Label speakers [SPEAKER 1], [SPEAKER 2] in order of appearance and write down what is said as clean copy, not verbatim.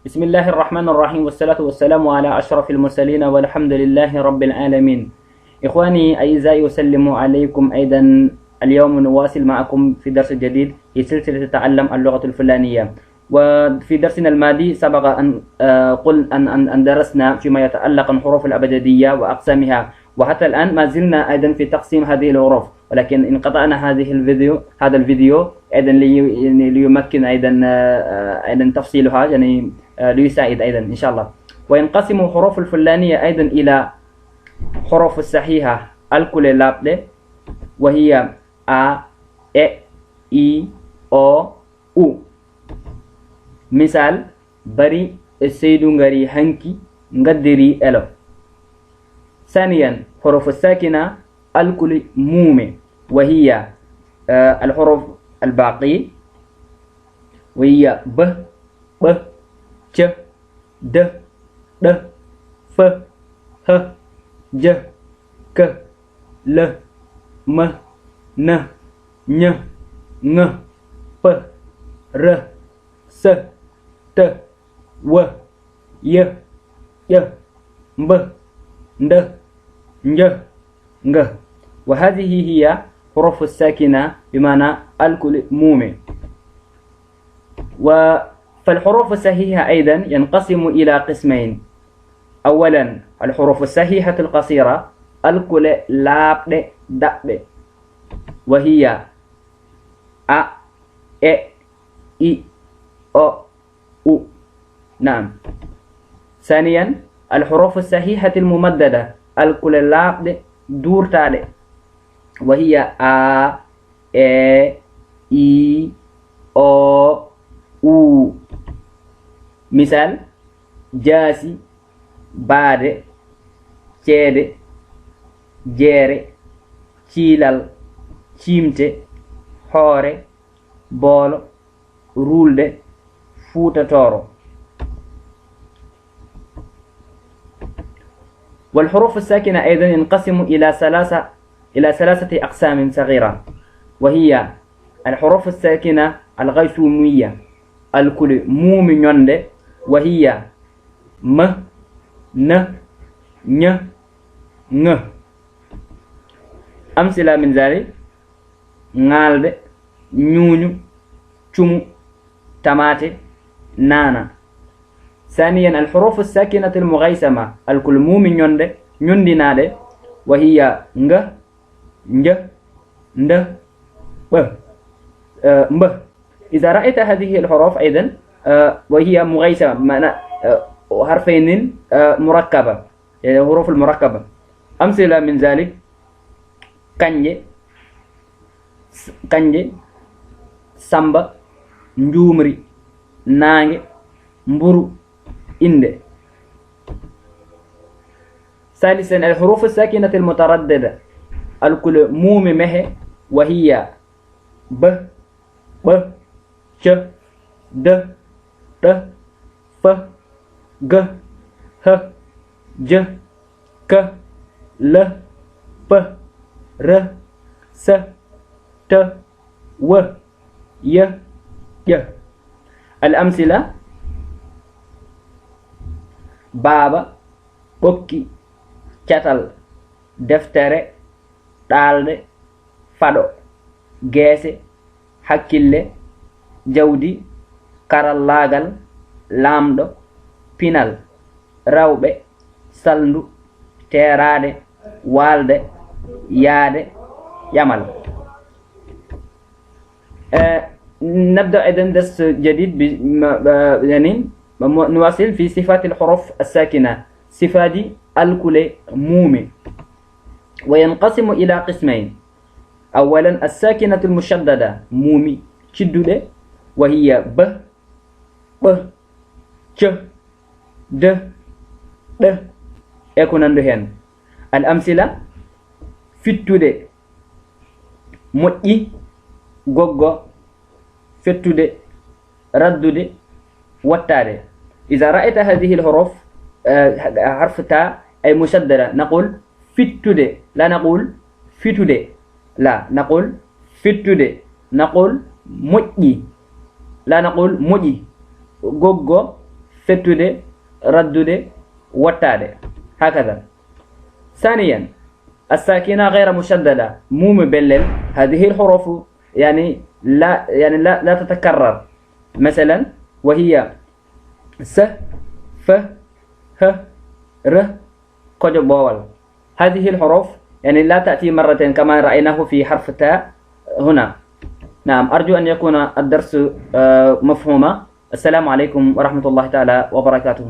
[SPEAKER 1] بسم الله الرحمن الرحيم والصلاة والسلام على أشرف المرسلين والحمد لله رب العالمين. إخواني أعزائي أسلم عليكم أيضا. اليوم نواصل معكم في درس جديد في سلسلة تتعلم اللغة الفلانية. وفي درسنا الماضي سبق أن درسنا فيما يتعلق الحروف الأبجدية وأقسامها، وحتى الآن ما زلنا أيضا في تقسيم هذه الحروف، ولكن انقطعنا هذا الفيديو أيضا ليمكن أيضا تفصيلها، يعني ليساعد أيضا إن شاء الله. وينقسم حروف الفلانية أيضا إلى حروف الصحيحة الكل لابد، وهي أ إي أو أو. مثال: بري السيد غري هنكي غدري ألو. ثانيا حروف الساكنة الكل مومي، وهي الحروف الباقي، وهي ب ب ج د د ف ه ج ك ل م ن ñ ङ پ ر س ت و ي ي ب د ج غ. وهذه هي حروف الساكنة بمعنى الكل مومي. فالحروف الصحيحة أيضا ينقسم إلى قسمين. أولا الحروف الصحيحة القصيرة الكل لابد دب، وهي أ إي أو أو. نعم. ثانيا الحروف الصحيحة الممددة الكل لابد دور تالي، وهي أ إي أو أو. مثال: جاسي بعد تشيد جيري تشيلال تشيمتي حوري بولو رولد فوتا تورو. والحروف الساكنة أيضا ينقسم إلى ثلاثة أقسام صغيرة، وهي الحروف الساكنة الغيثومية الكل موم يوند، وهي م ن ñ ŋ. أمثلة من ذلك: ŋالد ñuñu cumu تماتي نانا. ثانيا الحروف الساكنة المغيثمة الكل موم يوند يونديناد، وهي ng ñ nd ب ب. إذا رأيت هذه الحروف أيضا وهي مغيثمة بمعنى حرفين مركبة، يعني الحروف المركبة. أمثلة من ذلك: كنجي سامبا نجومري نانجي مبرو إند. ثالثا الحروف الساكنة المترددة الكل موم مه، وهي ب ب ج د د ف ج ه ج ك ل پ ر س ت و ي ي. الأمثلة: بابا بوكي كتل دفتر دالد فادو جيسي حكيلة جودي كارلاغال لامدو بينال راوبة سالندو تيرادي والدي يادي يامال. نبدأ أيضا درس جديد يعني نواصل في صفات الحروف الساكنة. صفات الكل مومي، وينقسم إلى قسمين. أولا الساكنة المشددة مومي شدودة، وهي ب ب ج د د يكون عندهن. الأمثلة: فتودة مؤي غوغو فتودة ردودة وتارة. إذا رأيت هذه الحروف حرف تاء أي مشددة نقول فتودة، لا نقول فتودة، لا نقول فتودة، نقول مؤي، لا نقول مؤي. غوغو فتودي ردودي وتادي هكذا. ثانيا الساكنة غير مشددة مو مبلل، هذه الحروف يعني لا تتكرر، مثلا وهي س ف ه ر كوج بوال. هذه الحروف يعني لا تأتي مرتين كما رأيناه في حرف تاء هنا. نعم، أرجو أن يكون الدرس مفهوما. السلام عليكم ورحمة الله تعالى وبركاته.